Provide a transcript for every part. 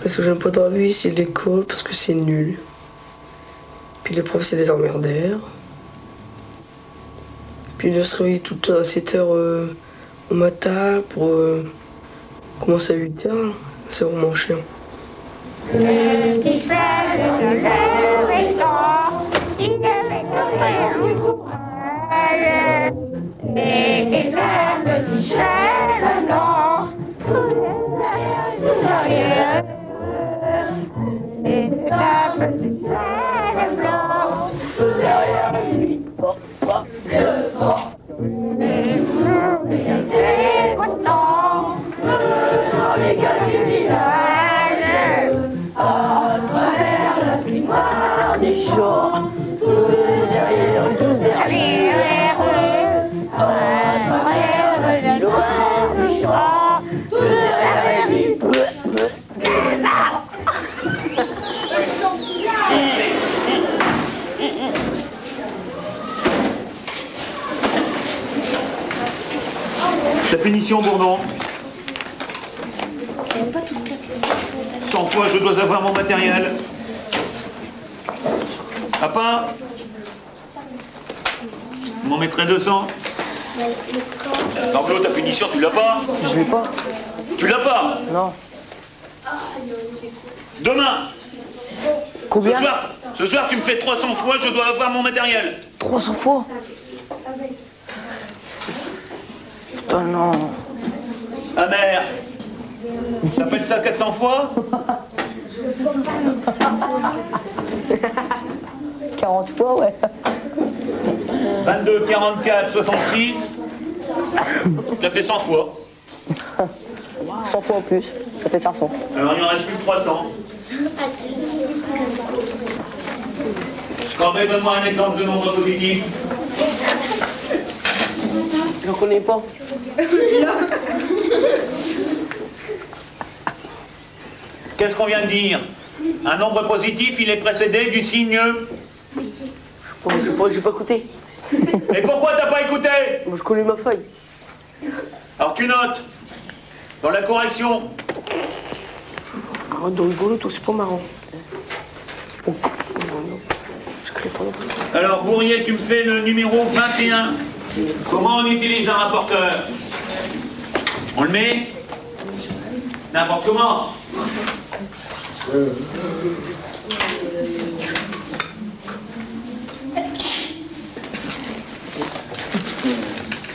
Parce que j'aime pas dans la vie, c'est l'école, parce que c'est nul. Puis les profs, c'est des emmerdeurs. Puis de se réveiller tout à 7 h au matin pour commencer à 8 h, c'est vraiment chiant. Le petit frère de l'heure est temps, il devait offrir du courage. Et tes frères de petit frère blanc, tous derrière. Et tes frères de petit frère blanc, tous derrière lui. Devant. Et vous, très content, dans les gars du village. À travers la pluie noire des champs, tous derrière eux, à travers la pluie noire des champs, tous derrière lui. La punition, Bourdon. 100 fois, je dois avoir mon matériel. Papa, vous m'en mettrez 200. Anglo, ta punition, tu l'as pas? Je l'ai pas. Tu l'as pas? Non. Demain. Combien? Ce soir, tu me fais 300 fois, je dois avoir mon matériel. 300 fois? Putain, non. Amer. T'appelles ça 400 fois? 40 fois, ouais. 22, 44, 66. Ça fait 100 fois. 100 fois en plus. Ça fait 500. Alors il en reste plus que 300. Corbeil, donne-moi un exemple de nombre positif. Je connais pas. Qu'est-ce qu'on vient de dire? Un nombre positif, il est précédé du signe. J'ai pas écouté. Mais pourquoi t'as pas écouté? Moi, je connais ma feuille. Alors tu notes. Dans la correction. Arrête de rigoler, toi, c'est pas marrant. Oh, je connais pas non plus. Alors Bourrier, tu me fais le numéro 21. Comment on utilise un rapporteur? On le met n'importe comment.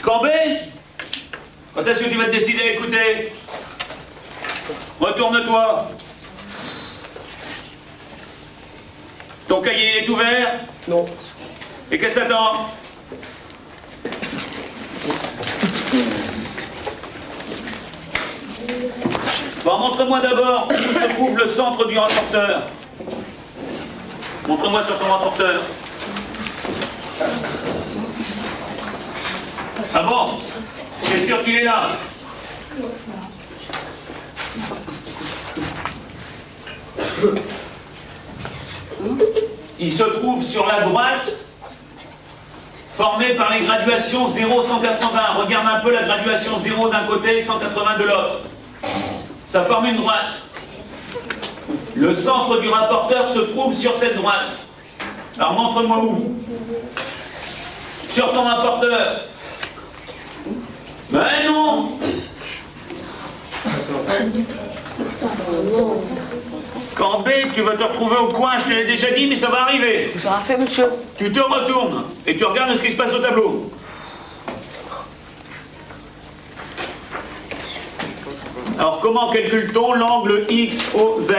Cambé, quand est-ce que tu vas te décider à écouter? Retourne-toi. Ton cahier est ouvert? Non. Et qu'est-ce que ça t'attend? Bon, montre-moi d'abord où se trouve le centre du rapporteur. Montre-moi sur ton rapporteur. Ah bon? C'est sûr qu'il est là? Il se trouve sur la droite, formé par les graduations 0, 180. Regarde un peu la graduation 0 d'un côté et 180 de l'autre. Ça forme une droite. Le centre du rapporteur se trouve sur cette droite. Alors montre-moi où. Sur ton rapporteur. Mais non! Cambé, tu vas te retrouver au coin, je te l'ai déjà dit, mais ça va arriver. J'aurais fait, monsieur. Tu te retournes et tu regardes ce qui se passe au tableau. Alors, comment calcule-t-on l'angle XOZ?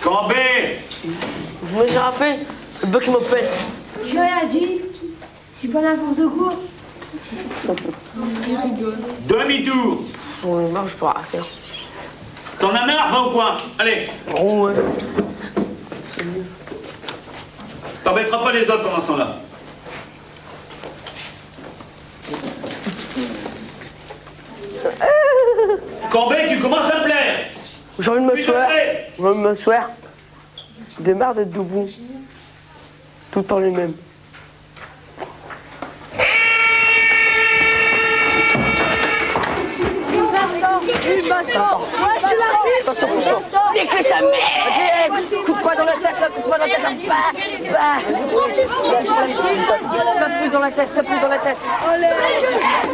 Cambé! Je me j'ai fait. Le bug qui m'appelle. J'ai rien dit. Dis pas n'importe quoi. Il rigole. Demi-tour. Bon, marre, je peux rien faire. T'en as marre, va au coin. Allez. Oh, ouais. T'embêteras pas les autres pendant ce temps-là. Cambé, tu commences à me plaire. J'ai envie de m'asseoir. plaît. J'ai envie de m'asseoir. Démarre d'être debout. Tout le temps les mêmes. Attention, attention. Nique sa mère. Vas-y, coupe-moi dans la tête, là, coupe-moi dans la tête. Tape-lui dans la tête, tape-lui dans la tête.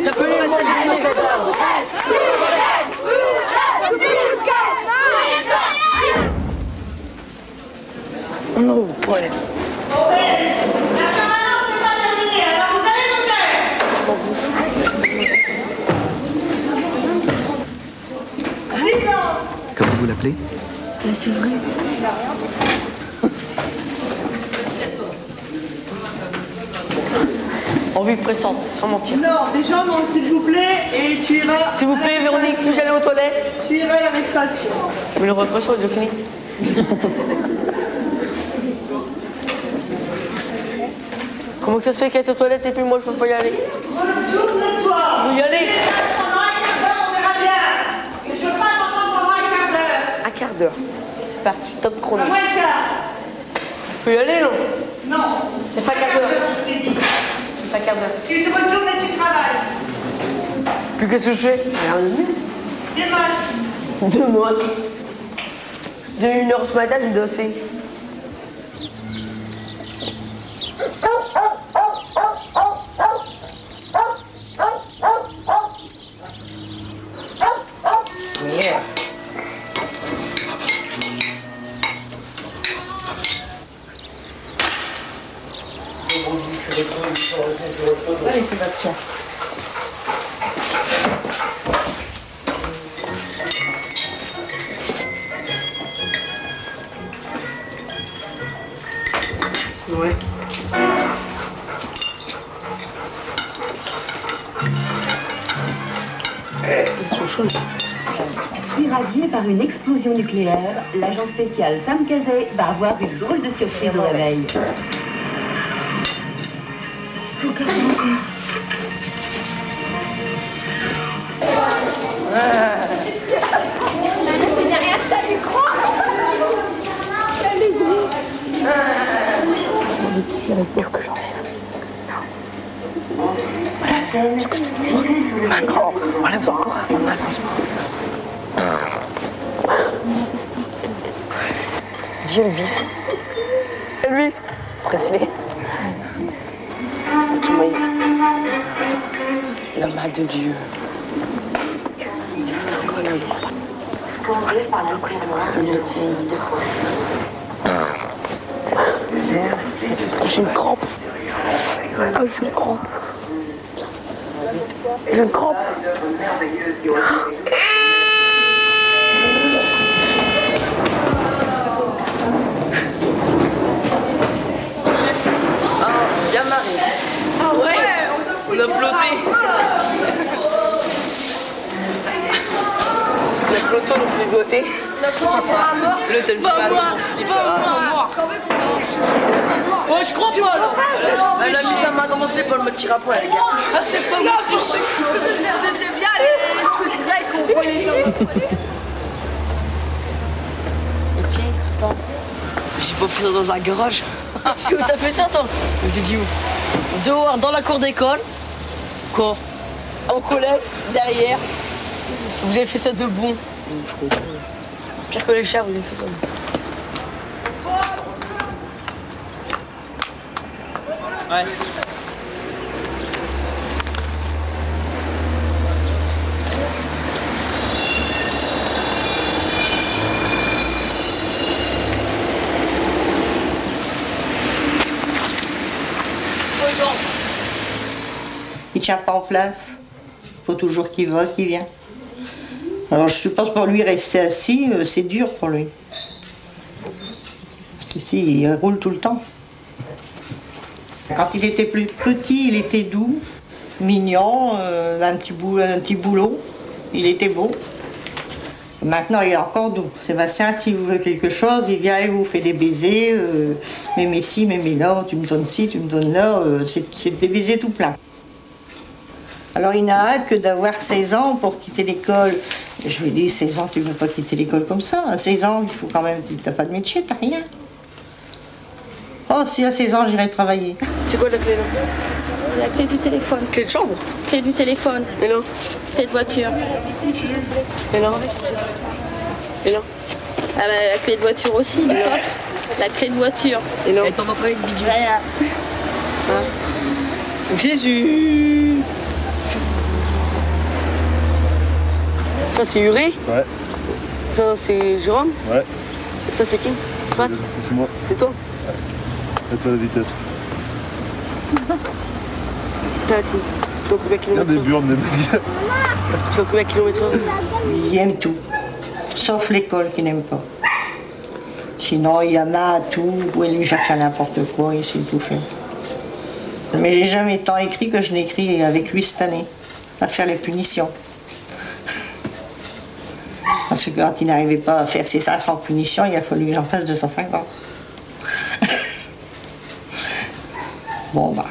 Tape-lui dans la tête, j'ai une tête. Oh non, ouais. Comment vous l'appelez? La souveraine. En vue pressante, sans mentir. Non, déjà, non, s'il vous plaît, et tu iras... S'il vous plaît, Véronique, si j'allais aux toilettes. Tu iras à la récréation. Mais le récréation est déjà fini. Comment que ça se fait qu'elle est aux toilettes et puis moi je peux pas y aller? Retourne-toi. Je veux y aller. Pendant un quart d'heure, on verra bien. Et je veux pas t'entendre pendant un quart d'heure. Un quart d'heure. C'est parti, top chrono. À moins le quart. Je peux y aller, non? Non. C'est pas un quart d'heure. Je t'ai dit. C'est pas un quart d'heure. Tu te retournes et tu travailles. Puis qu'est-ce que je fais? Rien. Des maths. 2 mois. De 1h ce matin, je me dossais. Yeah. Allez, Sébastien. Ouais. Ils sont chauds. Irradié par une explosion nucléaire, l'agent spécial Sam Kazay va avoir une drôle de surprise au réveil. Son cœur encore. Que j'enlève. Maintenant, enlève encore un mal. Dis Elvis. Elvis. Presley. La main de Dieu. Encore là. J'ai une crampe. Ah, j'ai une crampe. J'ai une crampe. Ah, c'est bien marré. Ah ouais, on a ploté. On a ploté, on a fait les doigtés. Le tel pas moi. Ouais, je crois pas là. Elle a mis sa main dans mon slip pour me tirer à poil, les gars. Ah, c'est pas moi. C'était bien les trucs grecs qu'on voyait comme. Tiens, attends. J'ai pas fait ça dans un garage. Si où t'as fait ça, toi? Vous êtes dit où? Dehors, dans la cour d'école. Quoi? Au collège, derrière. Vous avez fait ça debout. Pire que les chats, vous avez fait ça. Ouais. Il tient pas en place. Il faut toujours qu'il vole, qu'il vienne. Alors je suppose pour lui rester assis, c'est dur pour lui. Parce qu'ici, il roule tout le temps. Quand il était plus petit, il était doux, mignon, un petit boulot. Il était beau. Maintenant, il est encore doux. Sébastien, s'il vous veut quelque chose, il vient et vous fait des baisers. Mémé ci, mémé là, tu me donnes ci, tu me donnes là. C'est des baisers tout plein. Alors il n'a hâte que d'avoir 16 ans pour quitter l'école. Je lui ai dit, 16 ans, tu ne veux pas quitter l'école comme ça. À 16 ans, il faut quand même, tu n'as pas de métier, tu n'as rien. Oh, si à 16 ans, j'irai travailler. C'est quoi la clé là? C'est la clé du téléphone. Clé de chambre? Clé du téléphone. Mais non. clé de voiture. Et là? Et là? Ah bah, la clé de voiture aussi, du coffre. La clé de voiture. Et là? Et t'en vas pas avec DJ. Hein? Jésus! Ça c'est Uré? Ouais. Ça c'est Jérôme? Ouais. Et ça c'est qui? Pat? C'est moi. C'est toi? Faites ça à la vitesse. Tu vas combien de Il y a kilomètres? des burnes, des mecs. Tu vas combien de kilomètres? Il aime tout, sauf l'école qu'il n'aime pas. Sinon, il y en a tout, vous pouvez lui faire n'importe quoi, il sait tout faire. Mais j'ai jamais tant écrit que je n'ai écrit avec lui cette année, à faire les punitions. Parce que quand il n'arrivait pas à faire ses 500 punitions, il a fallu que j'en fasse 250. Bon bah,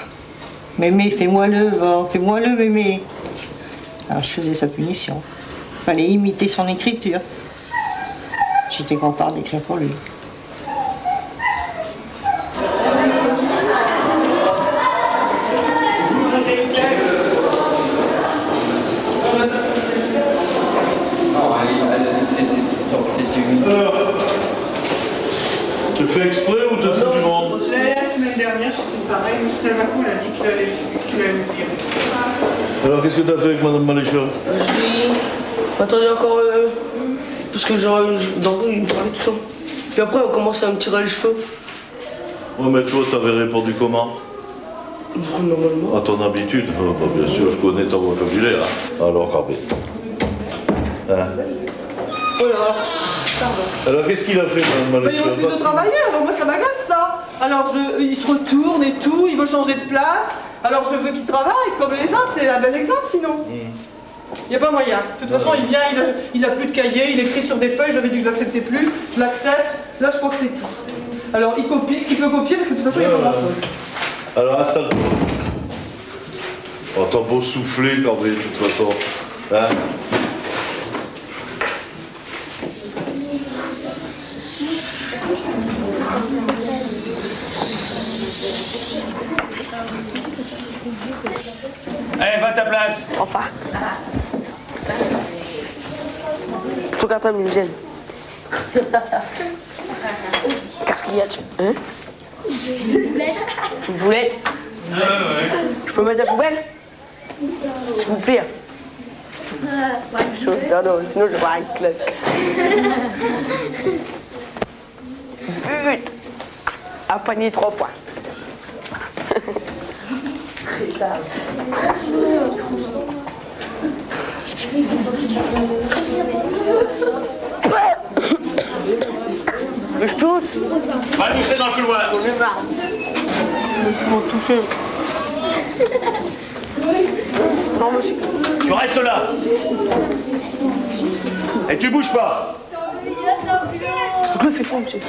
Mémé, fais-moi-le, fais-moi-le, Mémé. Alors je faisais sa punition. Il fallait imiter son écriture. J'étais contente d'écrire pour lui. Tu fais exprès ou tu fais du monde? La semaine dernière, c'était pareil, M. Macron a dit qu'il allait me virer. Alors qu'est-ce que tu as fait avec Madame Maléchal? Je dis, attendez encore, parce que genre, dans il me parlait tout ça. Puis après, on commence à me tirer les cheveux. Ouais, mais toi, t'avais répondu comment? Normalement. À ton habitude? Bah, bien sûr, je connais ton vocabulaire. Alors, Carbé. Hein? Alors, qu'est-ce qu'il a fait, Madame Mais il Maléchal? refuse de travailler, alors moi ça m'agace ça. Alors il se retourne et tout, il veut changer de place. Alors je veux qu'il travaille comme les autres, c'est un bel exemple sinon. Il n'y a pas moyen. De toute façon, il vient, il a plus de cahier, il écrit sur des feuilles, j'avais dit que je l'acceptais plus, je l'accepte, là je crois que c'est tout. Alors il copie ce qu'il peut copier parce que de toute façon il n'y a pas grand chose. Alors, installe-toi. Oh, t'as beau souffler, Carbé, de toute façon. Hein? Allez, va à ta place. Enfin. Faut qu'un homme me gêne. Qu'est-ce qu'il y a? Hein? Une boulette? Je peux mettre la poubelle? S'il vous plaît. Non, sinon je vais avoir une claque. But! Un panier 3 points. Je tousse. Va tousser dans le couloir. J'en ai marre. Ils m'ont touché. Non, monsieur. Tu restes là. Et tu bouges pas. Je le fais pas, monsieur.